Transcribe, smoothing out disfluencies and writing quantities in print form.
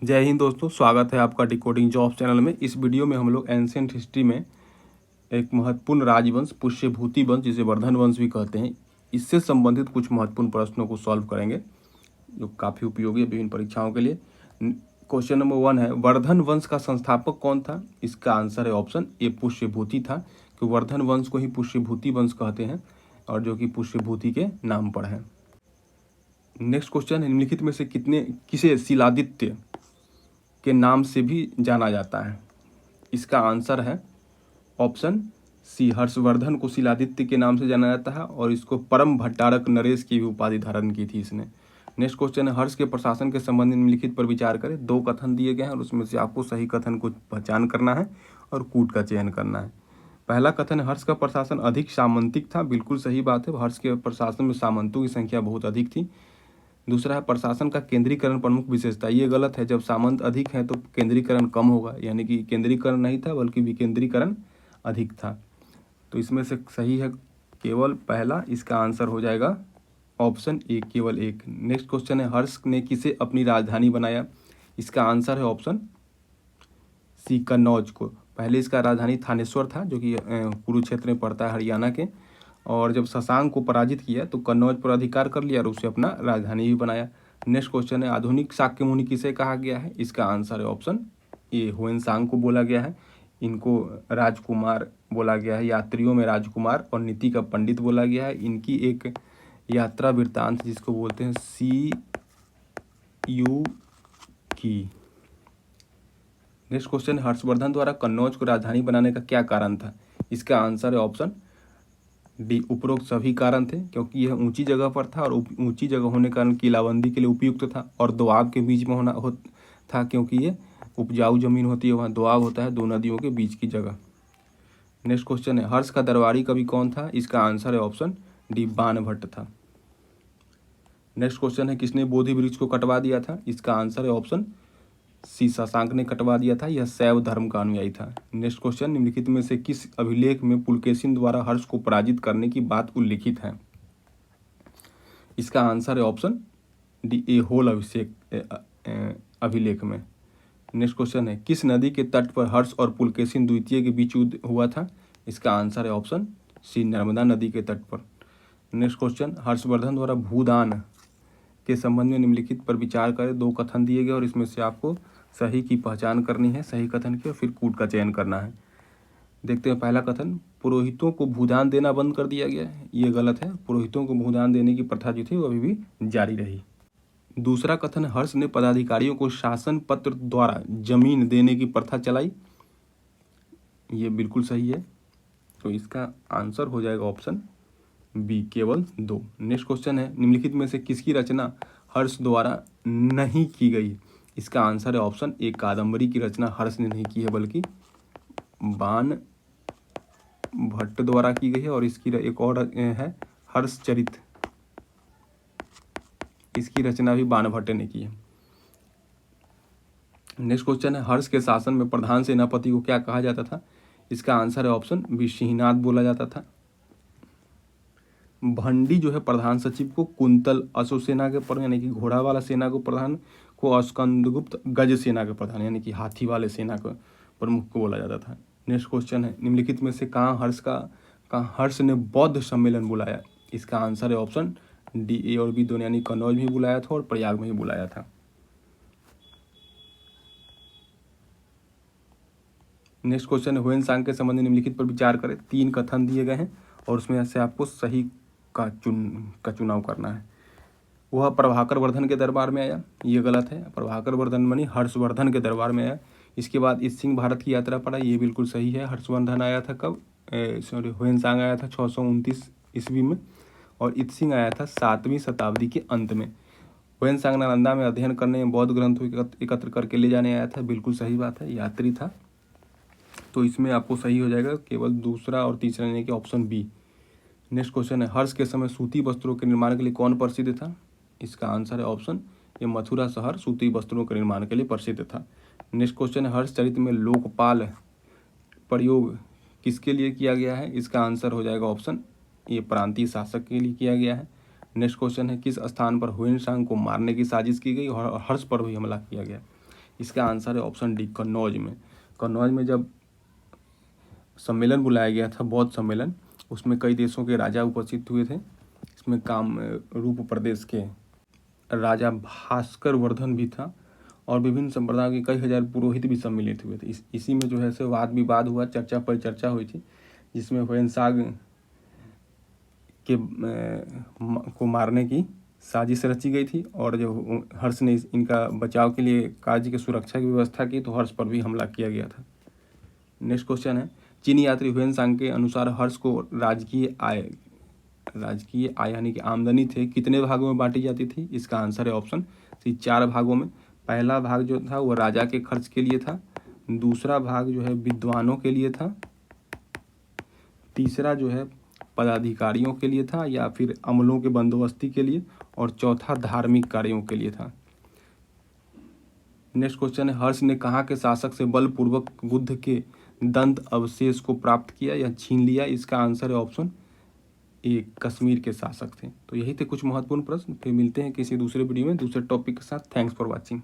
जय हिंद दोस्तों, स्वागत है आपका डिकोडिंग जॉब चैनल में। इस वीडियो में हम लोग एंशिएंट हिस्ट्री में एक महत्वपूर्ण राजवंश पुष्यभूति वंश, जिसे वर्धन वंश भी कहते हैं, इससे संबंधित कुछ महत्वपूर्ण प्रश्नों को सॉल्व करेंगे जो काफ़ी उपयोगी है विभिन्न परीक्षाओं के लिए। क्वेश्चन नंबर 1 है, वर्धन वंश का संस्थापक कौन था? इसका आंसर है ऑप्शन ए पुष्यभूति था, कि वर्धन वंश को ही पुष्यभूति वंश कहते हैं और जो कि पुष्यभूति के नाम पर है। नेक्स्ट क्वेश्चन है, निम्नलिखित में से किसे शिलादित्य के नाम से भी जाना जाता है? इसका आंसर है ऑप्शन सी, हर्षवर्धन को शिलादित्य के नाम से जाना जाता है और इसको परम भट्टारक नरेश की भी उपाधि धारण की थी इसने। नेक्स्ट क्वेश्चन है, हर्ष के प्रशासन के संबंध में निम्नलिखित पर विचार करें। 2 कथन दिए गए हैं और उसमें से आपको सही कथन को पहचान करना है और कूट का चयन करना है। पहला कथन है, हर्ष का प्रशासन अधिक सामंतिक था। बिल्कुल सही बात है, हर्ष के प्रशासन में सामंतों की संख्या बहुत अधिक थी। दूसरा है, प्रशासन का केंद्रीकरण प्रमुख विशेषता। ये गलत है, जब सामंत अधिक है तो केंद्रीकरण कम होगा, यानी कि केंद्रीकरण नहीं था बल्कि विकेंद्रीकरण अधिक था। तो इसमें से सही है केवल पहला, इसका आंसर हो जाएगा ऑप्शन ए, केवल एक। नेक्स्ट क्वेश्चन है, हर्ष ने किसे अपनी राजधानी बनाया? इसका आंसर है ऑप्शन सी, कन्नौज को। पहले इसका राजधानी थानेश्वर था, जो कि कुरुक्षेत्र में पड़ता है हरियाणा के, और जब शशांक को पराजित किया तो कन्नौज पर अधिकार कर लिया और उसे अपना राजधानी भी बनाया। नेक्स्ट क्वेश्चन है, आधुनिक शाक्य मुनि किसे कहा गया है? इसका आंसर है ऑप्शन ए, हुएनसांग को बोला गया है। इनको राजकुमार बोला गया है, यात्रियों में राजकुमार और नीति का पंडित बोला गया है। इनकी एक यात्रा वृत्तांत जिसको बोलते हैं सी यू की। नेक्स्ट क्वेश्चन, हर्षवर्धन द्वारा कन्नौज को राजधानी बनाने का क्या कारण था? इसका आंसर है ऑप्शन डी, उपरोक्त सभी कारण थे, क्योंकि यह ऊंची जगह पर था और ऊंची जगह होने के कारण किलाबंदी के लिए उपयुक्त था, और दोआब के बीच में था, क्योंकि ये उपजाऊ जमीन होती है, वहाँ दोआब होता है, 2 नदियों के बीच की जगह। नेक्स्ट क्वेश्चन है, हर्ष का दरबारी कवि कौन था? इसका आंसर है ऑप्शन डी, बाणभट्ट था। नेक्स्ट क्वेश्चन है, किसने बोधि वृक्ष को कटवा दिया था? इसका आंसर है ऑप्शन सी, शशांक ने कटवा दिया था। यह शैव धर्म का अनुयायी था। नेक्स्ट क्वेश्चन, निम्नलिखित में से किस अभिलेख में पुलकेशिन द्वारा हर्ष को पराजित करने की बात उल्लिखित है? इसका आंसर है ऑप्शन डी, ए होल अभिलेख में। नेक्स्ट क्वेश्चन है, किस नदी के तट पर हर्ष और पुलकेशिन द्वितीय के बीच युद्ध हुआ था? इसका आंसर है ऑप्शन सी, नर्मदा नदी के तट पर। नेक्स्ट क्वेश्चन, हर्षवर्धन द्वारा भूदान के संबंध में निम्नलिखित पर विचार करें। 2 कथन दिए गए और इसमें से आपको सही की पहचान करनी है, सही कथन की, और फिर कूट का चयन करना है। देखते हैं पहला कथन, पुरोहितों को भूदान देना बंद कर दिया गया है। ये गलत है, पुरोहितों को भूदान देने की प्रथा जो थी वो अभी भी जारी रही। दूसरा कथन, हर्ष ने पदाधिकारियों को शासन पत्र द्वारा जमीन देने की प्रथा चलाई। ये बिल्कुल सही है, तो इसका आंसर हो जाएगा ऑप्शन बी, केवल 2। नेक्स्ट क्वेश्चन है, निम्नलिखित में से किसकी रचना हर्ष द्वारा नहीं की गई? इसका आंसर है ऑप्शन ए, कादम्बरी की रचना हर्ष ने नहीं की है बल्कि बाणभट्ट द्वारा की गई है, और इसकी एक और है हर्षचरित, इसकी रचना भी बाणभट्ट ने की है। नेक्स्ट क्वेश्चन है, हर्ष के शासन में प्रधान सेनापति को क्या कहा जाता था? इसका आंसर है ऑप्शन बी, सिंहनाद बोला जाता था। भंडी जो है प्रधान सचिव को, कुंतल अश्व सेना के प्रधान यानी कि घोड़ा वाला सेना को प्रधान को, स्कंदगुप्त गज सेना के प्रधान यानी कि हाथी वाले सेना को प्रमुख को बोला जाता था। नेक्स्ट क्वेश्चन है, निम्नलिखित में से कहाँ हर्ष ने बौद्ध सम्मेलन बुलाया? इसका आंसर है ऑप्शन डी, ए और बी दोनों, यानी कन्नौज में ही बुलाया था और प्रयाग में ही बुलाया था। नेक्स्ट क्वेश्चन है, हुएनसांग के संबंध में निम्नलिखित पर विचार करें। 3 कथन दिए गए हैं और उसमें से आपको सही का चुनाव करना है। वह प्रभाकर वर्धन के दरबार में आया, ये गलत है, प्रभाकर वर्धन मनी हर्षवर्धन के दरबार में आया। इसके बाद इत भारत की यात्रा पर आया, ये बिल्कुल सही है। हर्षवर्धन आया था कब? हुएनसांग आया था 629 ईस्वी में, और इत आया था 7वीं शताब्दी के अंत में। हुएनसांग नालंदा में अध्ययन करने में बौद्ध ग्रंथों एकत्र करके ले जाने आया था, बिल्कुल सही बात है, यात्री था। तो इसमें आपको सही हो जाएगा केवल दूसरा और तीसरा यानी कि ऑप्शन बी। नेक्स्ट क्वेश्चन है, हर्ष के समय सूती वस्त्रों के निर्माण के लिए कौन प्रसिद्ध था? इसका आंसर है ऑप्शन ये, मथुरा शहर सूती वस्त्रों के निर्माण के लिए प्रसिद्ध था। नेक्स्ट क्वेश्चन है, हर्ष चरित्र में लोकपाल प्रयोग किसके लिए किया गया है? इसका आंसर हो जाएगा ऑप्शन ये, प्रांतीय शासक के लिए किया गया है। नेक्स्ट क्वेश्चन है, किस स्थान पर हुएनसांग को मारने की साजिश की गई और हर्ष पर भी हमला किया गया? इसका आंसर है ऑप्शन डी, कन्नौज में। कन्नौज में जब सम्मेलन बुलाया गया था, बौद्ध सम्मेलन, उसमें कई देशों के राजा उपस्थित हुए थे। इसमें रूप प्रदेश के राजा भास्कर वर्धन भी था और विभिन्न संप्रदायों के कई हजार पुरोहित भी सम्मिलित हुए थे। इसी में जो है सो वाद विवाद हुआ, चर्चा पर चर्चा हुई थी, जिसमें हुएनसांग को मारने की साजिश रची गई थी और जो हर्ष ने इनका बचाव के लिए कार्य की सुरक्षा की व्यवस्था की तो हर्ष पर भी हमला किया गया था। नेक्स्ट क्वेश्चन है, चीनी यात्री हुएनसांग के अनुसार हर्ष को राजकीय आय यानी कि आमदनी थे कितने भागों में बांटी जाती थी? इसका आंसर है ऑप्शन सी, 4 भागों में। पहला भाग जो था वो राजा के खर्च के लिए था, दूसरा भाग जो है विद्वानों के लिए था, तीसरा जो है पदाधिकारियों के लिए था या फिर अमलों के बंदोबस्ती के लिए, और चौथा धार्मिक कार्यों के लिए था। नेक्स्ट क्वेश्चन है, हर्ष ने कहाँ के शासक से बलपूर्वक बुद्ध के दंत अवशेष को प्राप्त किया या छीन लिया? इसका आंसर है ऑप्शन ए, कश्मीर के शासक थे। तो यही थे कुछ महत्वपूर्ण प्रश्न। फिर मिलते हैं किसी दूसरे वीडियो में दूसरे टॉपिक के साथ। Thanks for watching.